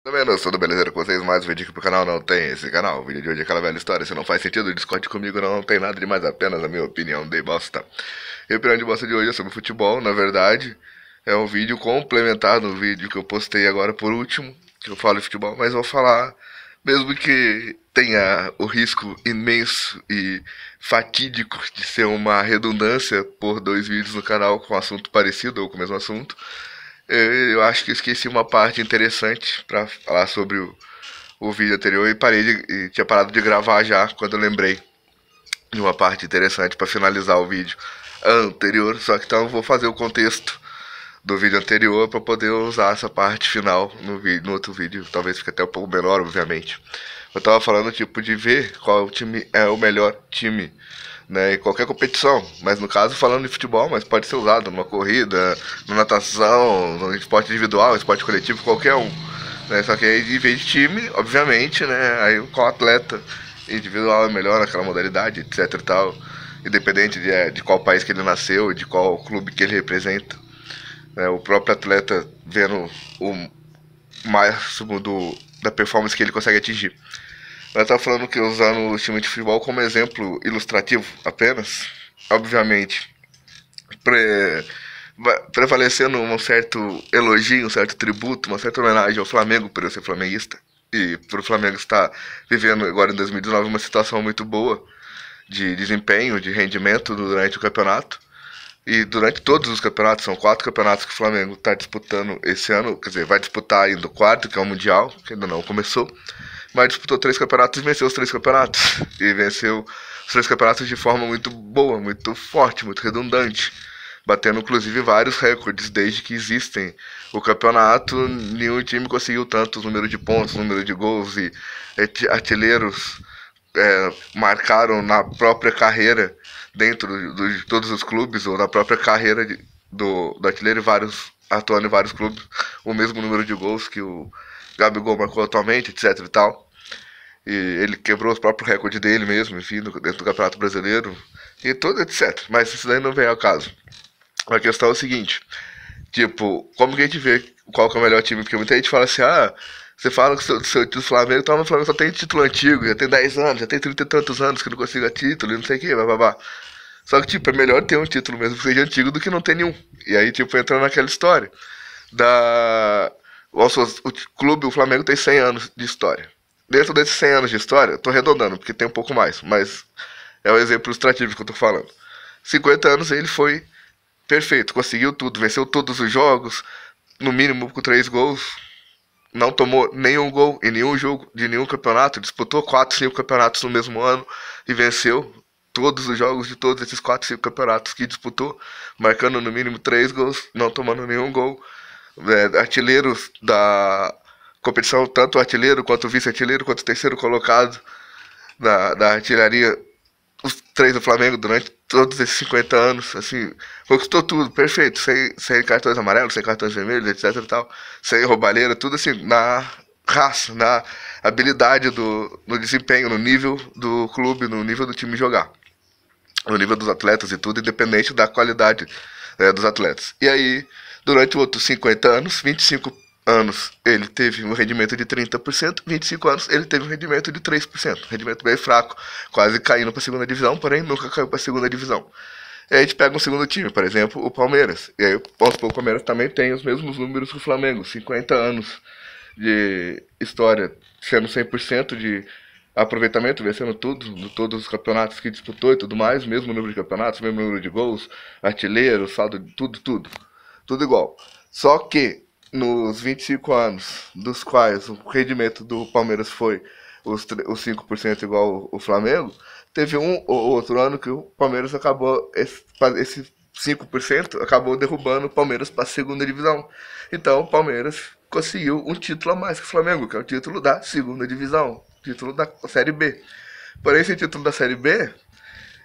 Também não, tudo beleza com vocês? Mais um vídeo aqui pro canal não tem esse canal. O vídeo de hoje é aquela velha história. Se não faz sentido, discorde comigo, não tem nada de mais, apenas a minha opinião de bosta. E a opinião de bosta de hoje é sobre futebol, na verdade. É um vídeo complementar no vídeo que eu postei agora por último, que eu falo de futebol, mas vou falar, mesmo que tenha o risco imenso e fatídico de ser uma redundância por dois vídeos no canal com assunto parecido ou com o mesmo assunto. Eu acho que esqueci uma parte interessante pra falar sobre o vídeo anterior e tinha parado de gravar já quando eu lembrei de uma parte interessante pra finalizar o vídeo anterior. Só que então eu vou fazer o contexto do vídeo anterior pra poder usar essa parte final no outro vídeo. Talvez fique até um pouco menor, obviamente. Eu tava falando tipo de ver qual time é o melhor time, né, em qualquer competição, mas no caso falando de futebol, mas pode ser usado numa corrida, na natação, no esporte individual, esporte coletivo, qualquer um, né, só que aí em vez de time, obviamente, né, aí qual atleta individual é melhor naquela modalidade, etc e tal, independente de qual país que ele nasceu, de qual clube que ele representa, né, o próprio atleta vendo o máximo da performance que ele consegue atingir. Eu estava falando que usando o time de futebol como exemplo ilustrativo apenas, obviamente, pre, prevalecendo um certo elogio, um certo tributo, uma certa homenagem ao Flamengo por eu ser flamenguista e por o Flamengo estar vivendo agora em 2019 uma situação muito boa de desempenho, de rendimento durante o campeonato. E durante todos os campeonatos, são 4 campeonatos que o Flamengo está disputando esse ano, quer dizer, vai disputar ainda o quarto, que é o Mundial, que ainda não começou, mas disputou 3 campeonatos e venceu os 3 campeonatos. E venceu os 3 campeonatos de forma muito boa, muito forte, muito redundante, batendo inclusive vários recordes desde que existem o campeonato. Nenhum time conseguiu tantos número de pontos, número de gols e artilheiros marcaram na própria carreira dentro de todos os clubes ou na própria carreira do artilheiro atuando em vários clubes o mesmo número de gols que o Gabigol marcou atualmente, etc e tal. E ele quebrou os próprios recordes dele mesmo, enfim, dentro do Campeonato Brasileiro e tudo, etc. Mas isso daí não vem ao caso. A questão é o seguinte, tipo, como que a gente vê qual que é o melhor time? Porque muita gente fala assim, você fala que o seu título Flamengo, então o Flamengo só tem título antigo, já tem 10 anos, já tem 30 e tantos anos que não consiga título e não sei o que, babá. Só que, tipo, é melhor ter um título mesmo que seja antigo do que não ter nenhum. E aí, tipo, entra naquela história da... O clube, o Flamengo tem 100 anos de história. Dentro desses 100 anos de história, eu tô arredondando, porque tem um pouco mais, mas é o exemplo ilustrativo que eu tô falando. 50 anos ele foi perfeito, conseguiu tudo, venceu todos os jogos, no mínimo com 3 gols, não tomou nenhum gol em nenhum jogo de nenhum campeonato, disputou 4, 5 campeonatos no mesmo ano e venceu todos os jogos de todos esses 4, 5 campeonatos que disputou, marcando no mínimo 3 gols, não tomando nenhum gol. Artilheiros da competição, tanto o artilheiro quanto o vice-artilheiro, quanto o terceiro colocado da artilharia, os 3 do Flamengo durante todos esses 50 anos, assim, conquistou tudo, perfeito, sem cartões amarelos, sem cartões vermelhos, etc e tal, sem roubalheira, tudo assim, na raça, na habilidade no desempenho, no nível do clube, no nível do time jogar, no nível dos atletas e tudo, independente da qualidade dos atletas. E aí, durante outros 50 anos, 25 anos ele teve um rendimento de 30%, 25 anos ele teve um rendimento de 3%, rendimento bem fraco, quase caindo para a segunda divisão, porém nunca caiu para a segunda divisão. E aí a gente pega um segundo time, por exemplo, o Palmeiras. E aí, o Palmeiras também tem os mesmos números que o Flamengo, 50 anos de história, sendo 100% de aproveitamento, vencendo tudo, todos os campeonatos que disputou e tudo mais, mesmo número de campeonatos, mesmo número de gols, artilheiro, saldo, tudo igual. Só que nos 25 anos, dos quais o rendimento do Palmeiras foi os 5% igual o Flamengo, teve um ou outro ano que o Palmeiras acabou, esse 5% acabou derrubando o Palmeiras para a segunda divisão. Então o Palmeiras conseguiu um título a mais que o Flamengo, que é o título da segunda divisão, título da Série B. Porém, esse título da Série B,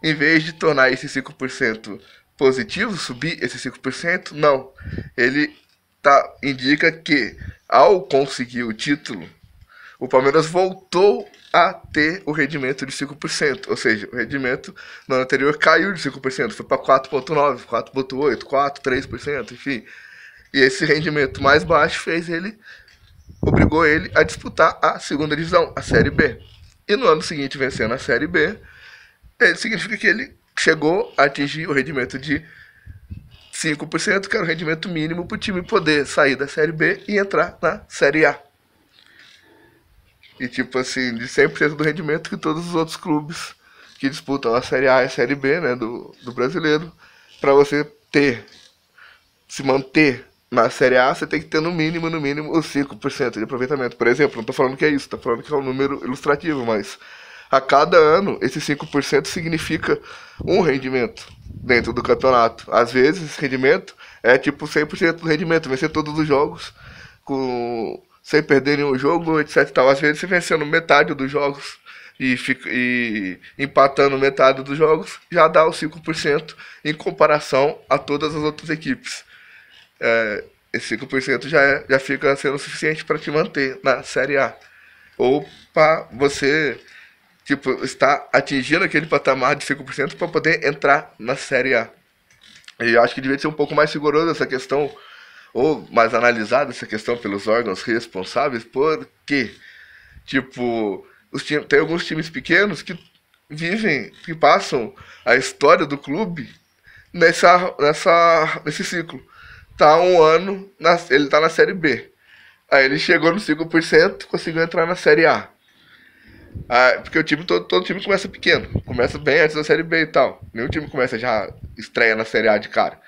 em vez de tornar esse 5% positivo, subir esse 5%, não. Ele indica que, ao conseguir o título, o Palmeiras voltou a ter o rendimento de 5%. Ou seja, o rendimento no ano anterior caiu de 5%, foi para 4,9%, 4,8%, 4%, 3%, enfim. E esse rendimento mais baixo fez ele obrigou ele a disputar a segunda divisão, a Série B. E no ano seguinte, vencendo a Série B, significa que ele chegou a atingir o rendimento de 5%, que era o rendimento mínimo para o time poder sair da Série B e entrar na Série A. E tipo assim, de 100% do rendimento que todos os outros clubes que disputam a Série A e a Série B, né, do brasileiro, para você se manter na Série A, você tem que ter no mínimo, os 5% de aproveitamento. Por exemplo, não estou falando que é isso, estou falando que é um número ilustrativo, mas a cada ano, esse 5% significa um rendimento dentro do campeonato. Às vezes, esse rendimento é tipo 100% do rendimento, vencer todos os jogos sem perder nenhum jogo, etc. Tal. Às vezes, você vencendo metade dos jogos e empatando metade dos jogos, já dá os 5% em comparação a todas as outras equipes. Esse 5% já fica sendo suficiente para te manter na Série A. Ou para você estar atingindo aquele patamar de 5% para poder entrar na Série A. E eu acho que devia ser um pouco mais rigoroso essa questão, ou mais analisada essa questão pelos órgãos responsáveis, porque, tem alguns times pequenos que que passam a história do clube nesse ciclo. Tá um ano, ele tá na Série B. Aí ele chegou no 5%, conseguiu entrar na Série A. Porque todo time começa pequeno. Começa bem antes da Série B e tal. Nenhum time começa já estreia na Série A de cara.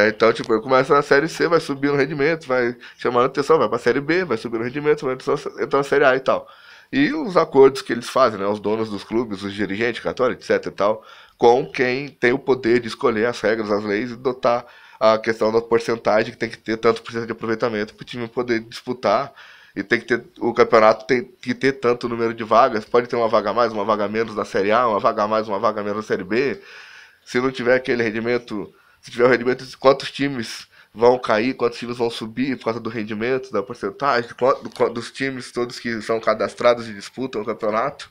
Então, ele começa na Série C, vai subir no rendimento, vai chamando atenção, vai pra Série B, vai subir no rendimento, vai entrar na Série A e tal. E os acordos que eles fazem, né, os donos dos clubes, os dirigentes, católicos, etc e tal, com quem tem o poder de escolher as regras, as leis e dotar a questão da porcentagem que tem que ter tanto por cento de aproveitamento para o time poder disputar. E tem que ter, o campeonato tem que ter tanto número de vagas. Pode ter uma vaga a mais, uma vaga a menos na Série A, uma vaga a mais, uma vaga a menos na Série B. Se não tiver aquele rendimento, se tiver o rendimento de quantos times vão cair, quantos times vão subir por causa do rendimento, da porcentagem, dos times todos que são cadastrados e disputam o campeonato,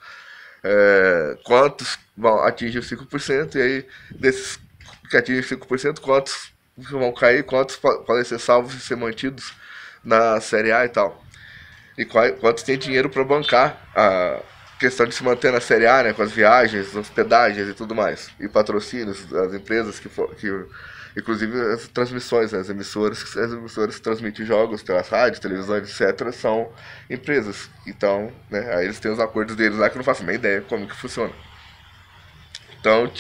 quantos vão atingir os 5%, e aí desses que atingem 5%, quantos vão cair, quantos podem ser salvos e ser mantidos na Série A e tal. E quantos tem dinheiro para bancar a questão de se manter na Série A, né, com as viagens, hospedagens e tudo mais. E patrocínios, as empresas inclusive as transmissões, né, as emissoras que transmitem jogos pelas rádios, televisões, etc., são empresas. Então, né, aí eles têm os acordos deles lá que eu não faço nem ideia como que funciona. Então,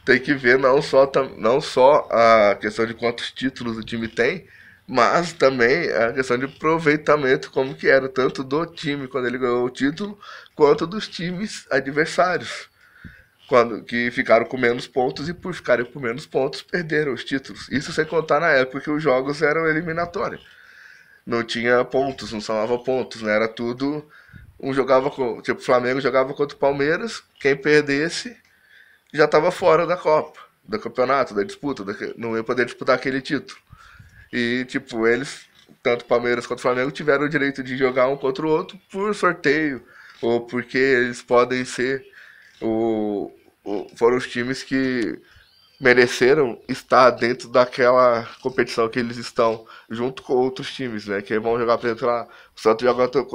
tem que ver não só a questão de quantos títulos o time tem, mas também a questão de aproveitamento, como que era, tanto do time quando ele ganhou o título, quanto dos times adversários, que ficaram com menos pontos e por ficarem com menos pontos perderam os títulos. Isso sem contar na época que os jogos eram eliminatórios. Não tinha pontos, não somava pontos, né? Era tudo. O Flamengo jogava contra o Palmeiras, quem perdesse já estava fora da Copa, do campeonato, da disputa, não ia poder disputar aquele título. E, eles, tanto Palmeiras quanto Flamengo, tiveram o direito de jogar um contra o outro por sorteio, ou porque eles podem ser foram os times que mereceram estar dentro daquela competição que eles estão, junto com outros times, né? Que vão jogar, por exemplo, lá, o Santos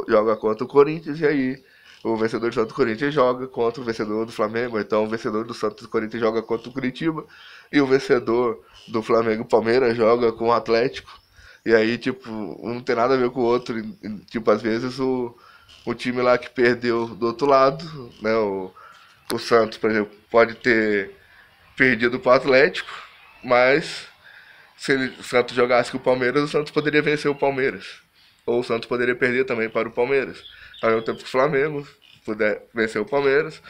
joga contra o Corinthians, e aí o vencedor do Santos do Corinthians joga contra o vencedor do Flamengo, ou então o vencedor do Santos do Corinthians joga contra o Curitiba, e o vencedor do Flamengo e Palmeiras joga com o Atlético. E aí, um não tem nada a ver com o outro. Às vezes o time lá que perdeu do outro lado, né? O Santos, por exemplo, pode ter perdido pro Atlético, mas se o Santos jogasse com o Palmeiras, o Santos poderia vencer o Palmeiras. Ou o Santos poderia perder também para o Palmeiras. Ao mesmo tempo que o Flamengo puder vencer o Palmeiras,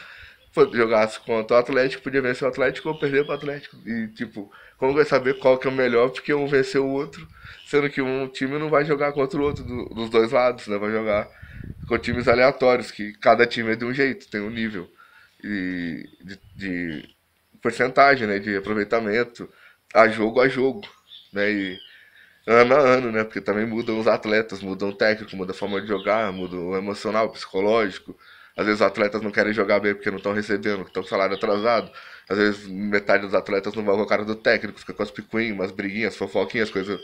jogasse contra o Atlético, podia vencer o Atlético ou perder para o Atlético. E, como vai saber qual que é o melhor, porque um venceu o outro, sendo que um time não vai jogar contra o outro dos dois lados, né? Vai jogar com times aleatórios, que cada time é de um jeito, tem um nível de porcentagem, né? De aproveitamento a jogo, né? E ano a ano, né? Porque também mudam os atletas, mudam o técnico, muda a forma de jogar, muda o emocional, o psicológico, Às vezes os atletas não querem jogar bem porque não estão recebendo, estão com salário atrasado. Às vezes metade dos atletas não vão com a cara do técnico, fica com as picuinhas, umas briguinhas, fofoquinhas, coisas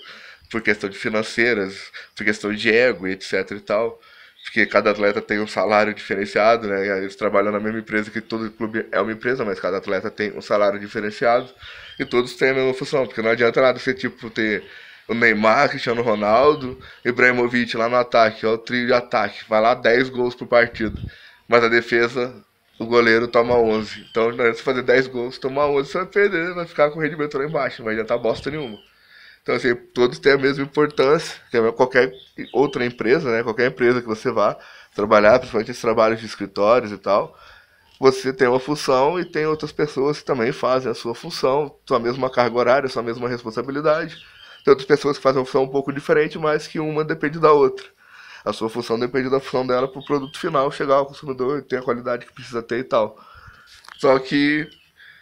por questão de financeiras, por questão de ego e etc e tal. Porque cada atleta tem um salário diferenciado, né? Eles trabalham na mesma empresa, que todo clube é uma empresa, mas cada atleta tem um salário diferenciado e todos têm a mesma função, porque não adianta nada você tipo ter o Neymar, Cristiano Ronaldo, Ibrahimovic lá no ataque, que é o trio de ataque, vai lá 10 gols por partido, mas a defesa, o goleiro toma 11. Então, na hora de você fazer 10 gols, tomar 11, você vai perder, vai ficar com o rendimento lá embaixo, não vai adiantar bosta nenhuma. Então, assim, todos têm a mesma importância que qualquer outra empresa, né? Qualquer empresa que você vá trabalhar, principalmente esses trabalhos de escritórios e tal, você tem uma função e tem outras pessoas que também fazem a sua função, sua mesma carga horária, sua mesma responsabilidade. Tem outras pessoas que fazem uma função um pouco diferente, mas que uma depende da outra. A sua função depende da função dela para o produto final chegar ao consumidor e ter a qualidade que precisa ter e tal. Só que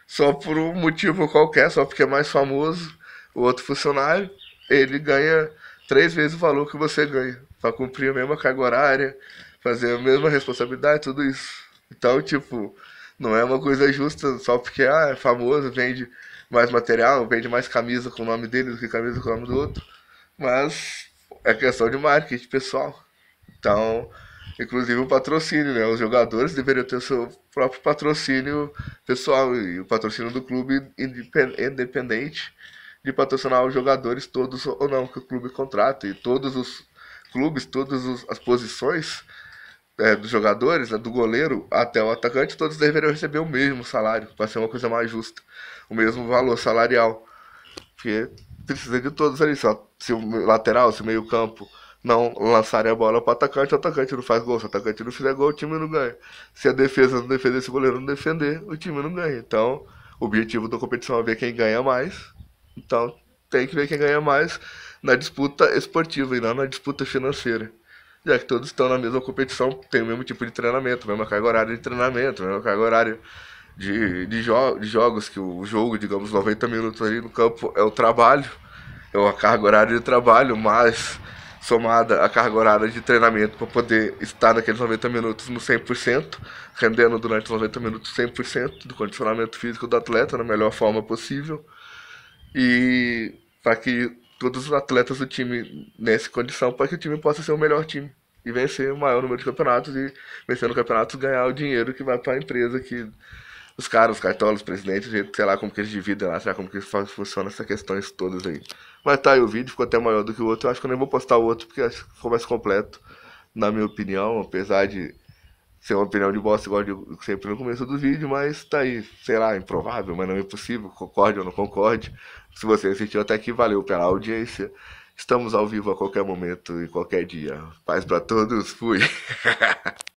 só por um motivo qualquer, só porque é mais famoso, o outro funcionário, ele ganha 3 vezes o valor que você ganha, para cumprir a mesma carga horária, fazer a mesma responsabilidade, tudo isso. Então, tipo, não é uma coisa justa só porque é famoso, vende mais material, vende mais camisa com o nome dele do que camisa com o nome do outro, mas é questão de marketing pessoal. Então, inclusive o patrocínio, né? Os jogadores deveriam ter seu próprio patrocínio pessoal e o patrocínio do clube independente de patrocinar os jogadores todos ou não que o clube contrata. E todos os clubes, as posições dos jogadores, né, do goleiro até o atacante, todos deveriam receber o mesmo salário, para ser uma coisa mais justa, o mesmo valor salarial. Porque precisa de todos ali. Só se o lateral, se o meio campo não lançarem a bola para o atacante não faz gol. Se o atacante não fizer gol, o time não ganha. Se a defesa não defender, se o goleiro não defender, o time não ganha. Então, o objetivo da competição é ver quem ganha mais. Então, tem que ver quem ganha mais na disputa esportiva e não na disputa financeira. Já que todos estão na mesma competição, tem o mesmo tipo de treinamento, mesma carga horária de treinamento, mesma carga horária de jogos, que o jogo, digamos, 90 minutos ali no campo é o trabalho, é a carga horária de trabalho, mas somada a carga horária de treinamento para poder estar naqueles 90 minutos no 100%, rendendo durante os 90 minutos 100% do condicionamento físico do atleta na melhor forma possível e para que todos os atletas do time nessa condição para que o time possa ser o melhor time e vencer o maior número de campeonatos e vencendo campeonatos ganhar o dinheiro que vai para a empresa que os caras, os cartolas, os presidentes, sei lá como que eles dividem lá, sei lá como que funciona essas questões todas aí. Mas tá aí o vídeo, ficou até maior do que o outro. Eu acho que eu nem vou postar o outro porque acho que ficou mais completo, na minha opinião, apesar de ser uma opinião de bosta, igual eu digo sempre no começo do vídeo, mas tá aí, sei lá, improvável, mas não é impossível, concorde ou não concorde. Se você assistiu até aqui, valeu pela audiência. Estamos ao vivo a qualquer momento e qualquer dia. Paz pra todos, fui!